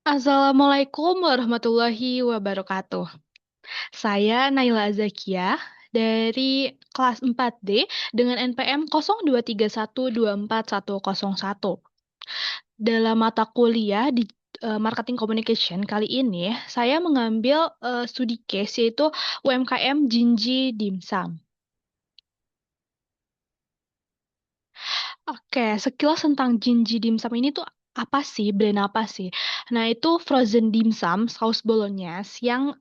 Assalamualaikum warahmatullahi wabarakatuh. Saya Naila Zakiah dari kelas 4D dengan NPM 0231241101. Dalam mata kuliah di Marketing Communication kali ini, saya mengambil studi case yaitu UMKM Jinji Dimsum. Oke, sekilas tentang Jinji Dimsum ini tuh apa sih, brand apa sih? Nah, itu frozen dimsum saus bolognese yang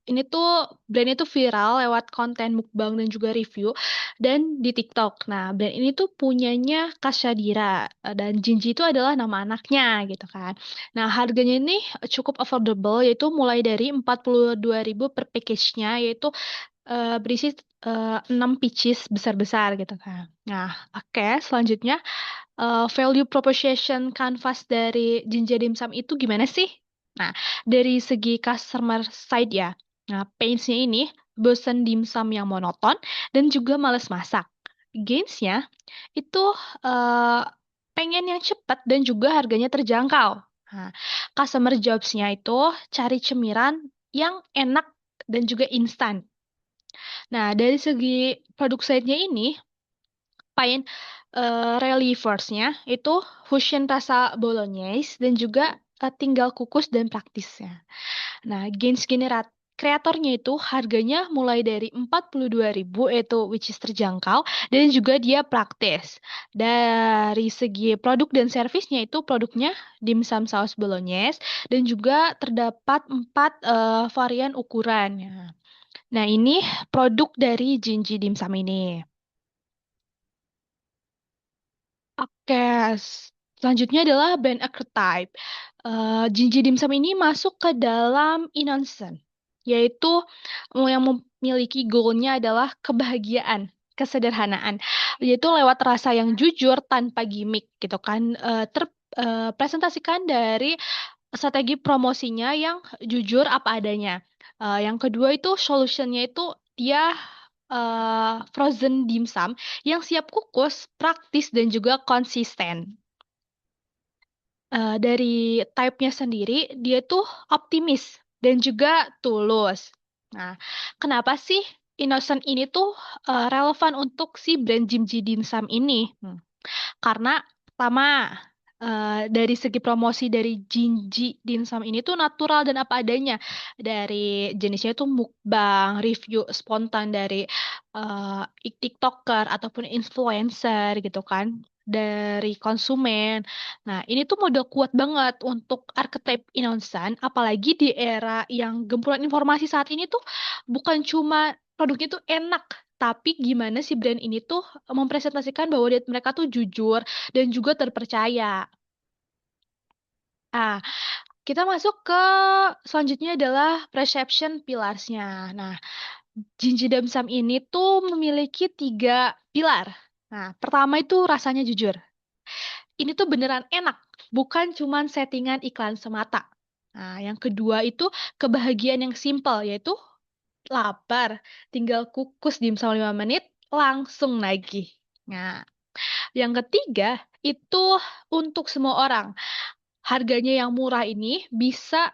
ini tuh brand itu viral lewat konten mukbang dan juga review dan di TikTok. Nah, brand ini tuh punyanya Kak Shadira dan Jinji itu adalah nama anaknya gitu kan. Nah, harganya ini cukup affordable yaitu mulai dari 42.000 per package-nya yaitu berisi 6 pieces besar-besar gitu kan. Nah, oke, selanjutnya value proposition canvas dari Jinja Dimsum itu gimana sih? Nah, dari segi customer side ya. Nah, pains-nya ini bosen dimsum yang monoton dan juga males masak. Gains-nya itu eh, pengen yang cepat dan juga harganya terjangkau. Nah, customer jobs-nya itu cari cemiran yang enak dan juga instan. Nah, dari segi produk side-nya ini, paint relievers-nya itu fusion rasa bolognese dan juga tinggal kukus dan praktisnya. Nah, gains generat kreatornya itu harganya mulai dari 42.000 itu which is terjangkau dan juga dia praktis. Dari segi produk dan servisnya itu produknya dimsum saus bolognese dan juga terdapat 4 varian ukuran. Nah, ini produk dari Jinji Dimsum ini. Oke, selanjutnya adalah band archetype. Jinji Dimsum ini masuk ke dalam Inonsen, yaitu yang memiliki goalnya adalah kebahagiaan, kesederhanaan, yaitu lewat rasa yang jujur tanpa gimmick gitu kan, terpresentasikan dari strategi promosinya yang jujur apa adanya. Yang kedua itu solutionnya itu dia frozen dimsum yang siap kukus, praktis dan juga konsisten. Dari type-nya sendiri, dia tuh optimis dan juga tulus. Nah, kenapa sih Innocent ini tuh relevan untuk si brand Jimji Dimsum ini? Karena pertama, dari segi promosi dari Jinji Dimsum ini tuh natural dan apa adanya. Dari jenisnya itu mukbang, review spontan dari TikToker ataupun influencer gitu kan. Dari konsumen. Nah, ini tuh modal kuat banget untuk archetype Inonsan, apalagi di era yang gempuran informasi saat ini tuh bukan cuma produknya tuh enak, tapi gimana si brand ini tuh mempresentasikan bahwa mereka tuh jujur dan juga terpercaya. Ah, kita masuk ke selanjutnya adalah perception pilarsnya. Nah, Jinji Damsam ini tuh memiliki 3 pilar. Nah, pertama itu rasanya jujur. Ini tuh beneran enak, bukan cuman settingan iklan semata. Nah, yang kedua itu kebahagiaan yang simple, yaitu lapar, tinggal kukus dimsum 5 menit, langsung nagih. Nah, yang ketiga itu untuk semua orang. Harganya yang murah ini bisa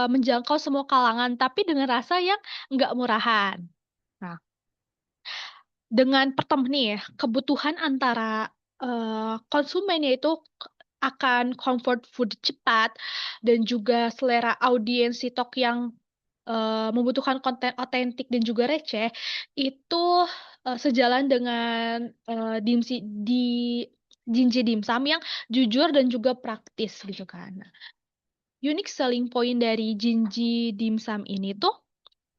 menjangkau semua kalangan, tapi dengan rasa yang nggak murahan. Nah, dengan nih ya, kebutuhan antara konsumen yaitu akan comfort food cepat dan juga selera audiens TikTok yang membutuhkan konten otentik dan juga receh, itu sejalan dengan di Jinji Dimsum yang jujur dan juga praktis gitu kan. Nah, unique selling point dari Jinji Dimsum ini tuh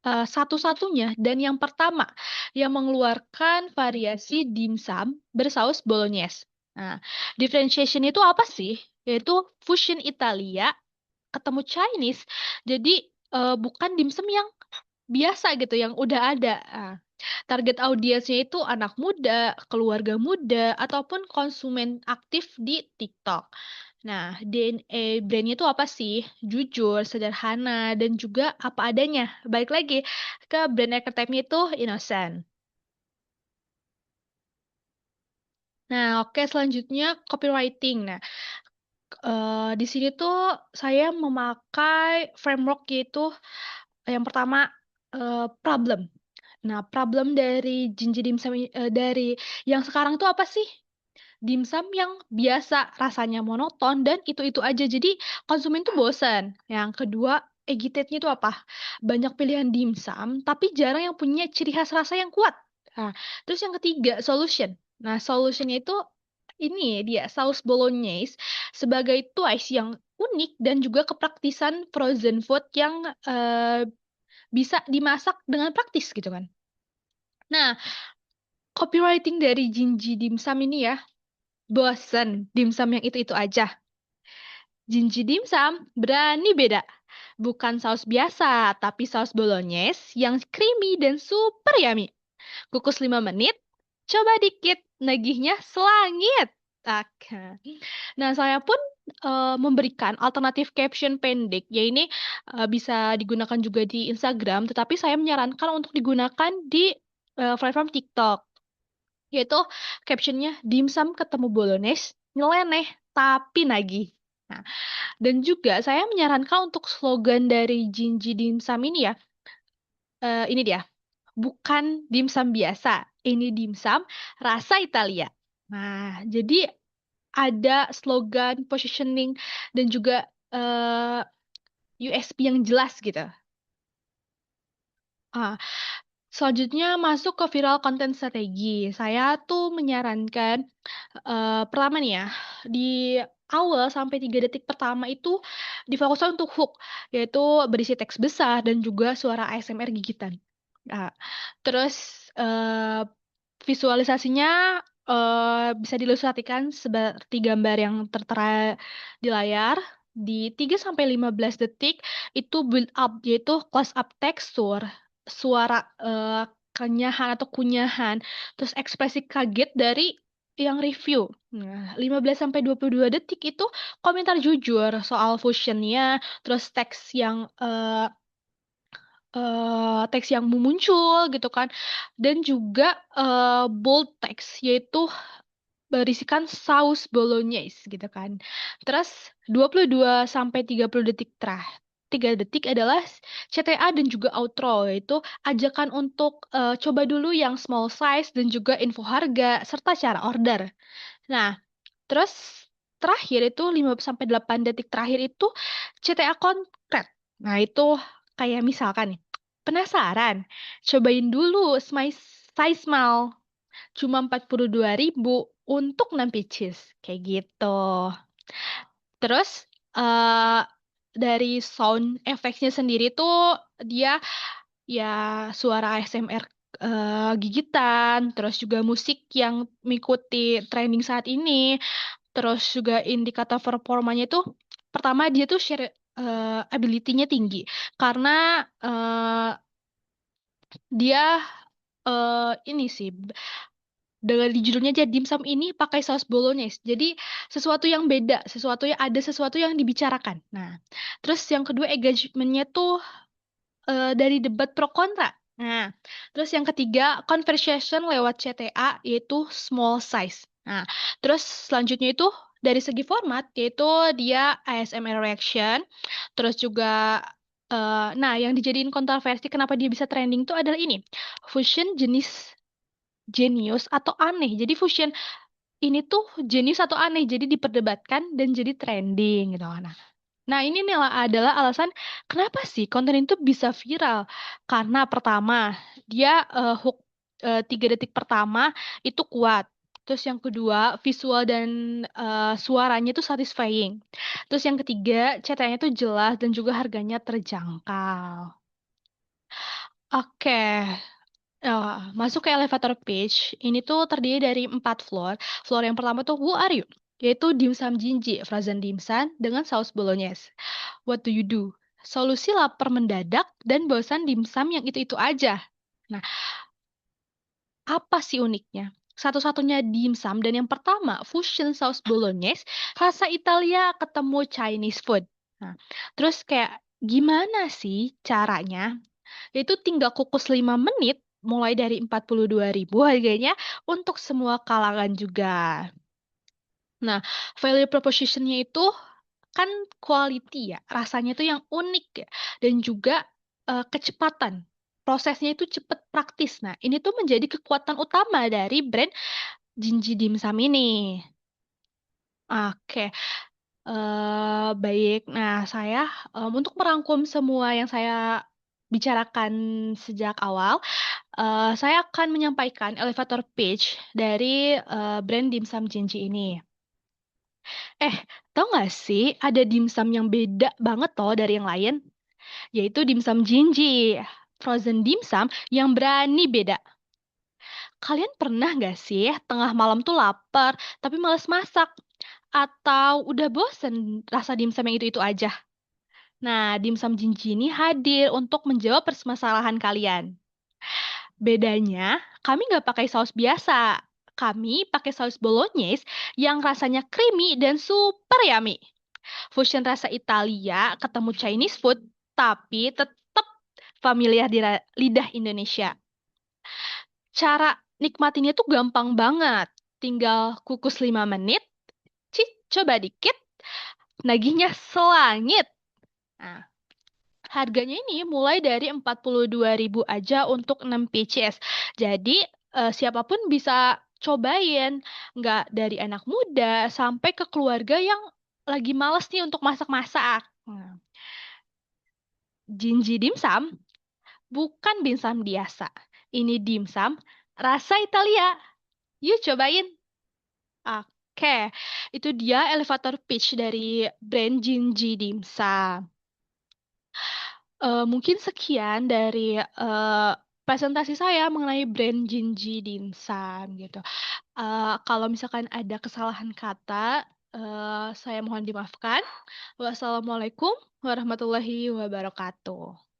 satu-satunya dan yang pertama yang mengeluarkan variasi dimsum bersaus bolognese. Nah, differentiation itu apa sih? Yaitu fusion Italia ketemu Chinese. Jadi bukan dimsum yang biasa gitu yang udah ada. Nah, target audiensnya itu anak muda, keluarga muda, ataupun konsumen aktif di TikTok. Nah, DNA brandnya itu apa sih? Jujur, sederhana, dan juga apa adanya. Balik lagi ke brand archetype-nya itu innocent. Nah, oke selanjutnya copywriting. Nah, Di sini tuh saya memakai framework yaitu yang pertama problem. Nah, problem dari Jinji Dimsum dari yang sekarang tuh apa sih? Dimsum yang biasa rasanya monoton dan itu-itu aja. Jadi konsumen tuh bosan. Yang kedua, agitate-nya itu apa? Banyak pilihan dimsum, tapi jarang yang punya ciri khas rasa yang kuat. Nah, terus yang ketiga, solution. Nah, solutionnya itu ini dia saus bolognese sebagai twice yang unik dan juga kepraktisan frozen food yang bisa dimasak dengan praktis gitu kan. Nah, copywriting dari Jinji Dimsum ini ya, bosen dimsum yang itu-itu aja. Jinji dimsum berani beda. Bukan saus biasa, tapi saus bolognese yang creamy dan super yummy. Kukus 5 menit, coba dikit, nagihnya selangit. Oke. Nah, saya pun memberikan alternatif caption pendek, ya ini bisa digunakan juga di Instagram, tetapi saya menyarankan untuk digunakan di platform TikTok, yaitu captionnya dimsum ketemu bolognese, nyeleneh tapi nagih. Nah, dan juga saya menyarankan untuk slogan dari Jinji Dimsum ini ya, ini dia, bukan dimsum biasa, ini dimsum rasa Italia. Nah, jadi ada slogan, positioning, dan juga USP yang jelas gitu. Ah, selanjutnya masuk ke viral content strategi. Saya tuh menyarankan pertama nih ya, di awal sampai 3 detik pertama itu difokuskan untuk hook, yaitu berisi teks besar dan juga suara ASMR gigitan. Nah, terus visualisasinya bisa diilustrasikan seperti gambar yang tertera di layar. Di 3 sampai 15 detik itu build up, yaitu close up tekstur, suara kenyahan atau kunyahan, terus ekspresi kaget dari yang review. Nah, 15 sampai 22 detik itu komentar jujur soal fusionnya, terus teks yang muncul gitu kan. Dan juga bold text, yaitu berisikan saus bolognese gitu kan. Terus 22 sampai 30 detik terakhir. 3 detik adalah CTA dan juga outro, yaitu ajakan untuk coba dulu yang small size dan juga info harga serta cara order. Nah, terus terakhir itu 5 sampai 8 detik terakhir itu CTA konkret. Nah, itu kayak misalkan nih, penasaran? Cobain dulu size small. Cuma 42.000 untuk 6 pieces. Kayak gitu. Terus eh dari sound effects-nya sendiri tuh dia ya suara ASMR gigitan, terus juga musik yang mengikuti trending saat ini, terus juga indikator performanya itu pertama dia tuh share ability-nya tinggi karena dia ini sih dengan di judulnya aja dimsum ini pakai saus bolognese. Jadi sesuatu yang beda, sesuatu yang dibicarakan. Nah, terus yang kedua engagement-nya tuh dari debat pro kontra. Nah, terus yang ketiga conversation lewat CTA yaitu small size. Nah, terus selanjutnya itu dari segi format yaitu dia ASMR reaction, terus juga nah yang dijadiin kontroversi kenapa dia bisa trending tuh adalah ini. Fusion jenis jenius atau aneh. Jadi fusion ini tuh jenius atau aneh, jadi diperdebatkan dan jadi trending gitu. Nah, ini nih adalah alasan kenapa sih konten itu bisa viral. Karena pertama, dia hook 3 detik pertama itu kuat. Terus yang kedua, visual dan suaranya itu satisfying. Terus yang ketiga, ceritanya itu jelas dan juga harganya terjangkau. Oke, masuk ke elevator pitch. Ini tuh terdiri dari 4 floor. Floor yang pertama tuh Who are you? Yaitu dimsum Jinji, frozen dimsum dengan saus bolognese. What do you do? Solusi lapar mendadak dan bosan dimsum yang itu-itu aja. Nah, apa sih uniknya? Satu-satunya dimsum dan yang pertama fusion saus bolognese, rasa Italia ketemu Chinese food. Nah, terus kayak gimana sih caranya? Yaitu tinggal kukus 5 menit, mulai dari 42.000 harganya untuk semua kalangan juga. Nah, value proposition-nya itu kan quality ya, rasanya itu yang unik ya, dan juga, kecepatan. Prosesnya itu cepet, praktis. Nah, ini tuh menjadi kekuatan utama dari brand Jinji Dimsum ini. Oke, baik. Nah, saya, untuk merangkum semua yang saya bicarakan sejak awal, saya akan menyampaikan elevator pitch dari, brand dimsum Jinji ini. Eh, tahu nggak sih ada dimsum yang beda banget loh dari yang lain? Yaitu dimsum Jinji, frozen dimsum yang berani beda. Kalian pernah nggak sih tengah malam tuh lapar tapi males masak? Atau udah bosen rasa dimsum yang itu-itu aja? Nah, dimsum Jinji ini hadir untuk menjawab permasalahan kalian. Bedanya, kami nggak pakai saus biasa. Kami pakai saus bolognese yang rasanya creamy dan super yummy. Fusion rasa Italia ketemu Chinese food, tapi tetap familiar di lidah Indonesia. Cara nikmatinnya tuh gampang banget. Tinggal kukus 5 menit, coba dikit, nagihnya selangit. Nah, harganya ini mulai dari 42.000 aja untuk 6 pieces. Jadi, siapapun bisa cobain. Nggak dari anak muda sampai ke keluarga yang lagi males nih untuk masak-masak. Nah, Jinji dimsum bukan dimsum biasa. Ini dimsum rasa Italia. Yuk cobain. Oke, itu dia elevator pitch dari brand Jinji Dimsum. Mungkin sekian dari presentasi saya mengenai brand Jinji Dimsum gitu. Kalau misalkan ada kesalahan kata, saya mohon dimaafkan. Wassalamualaikum warahmatullahi wabarakatuh.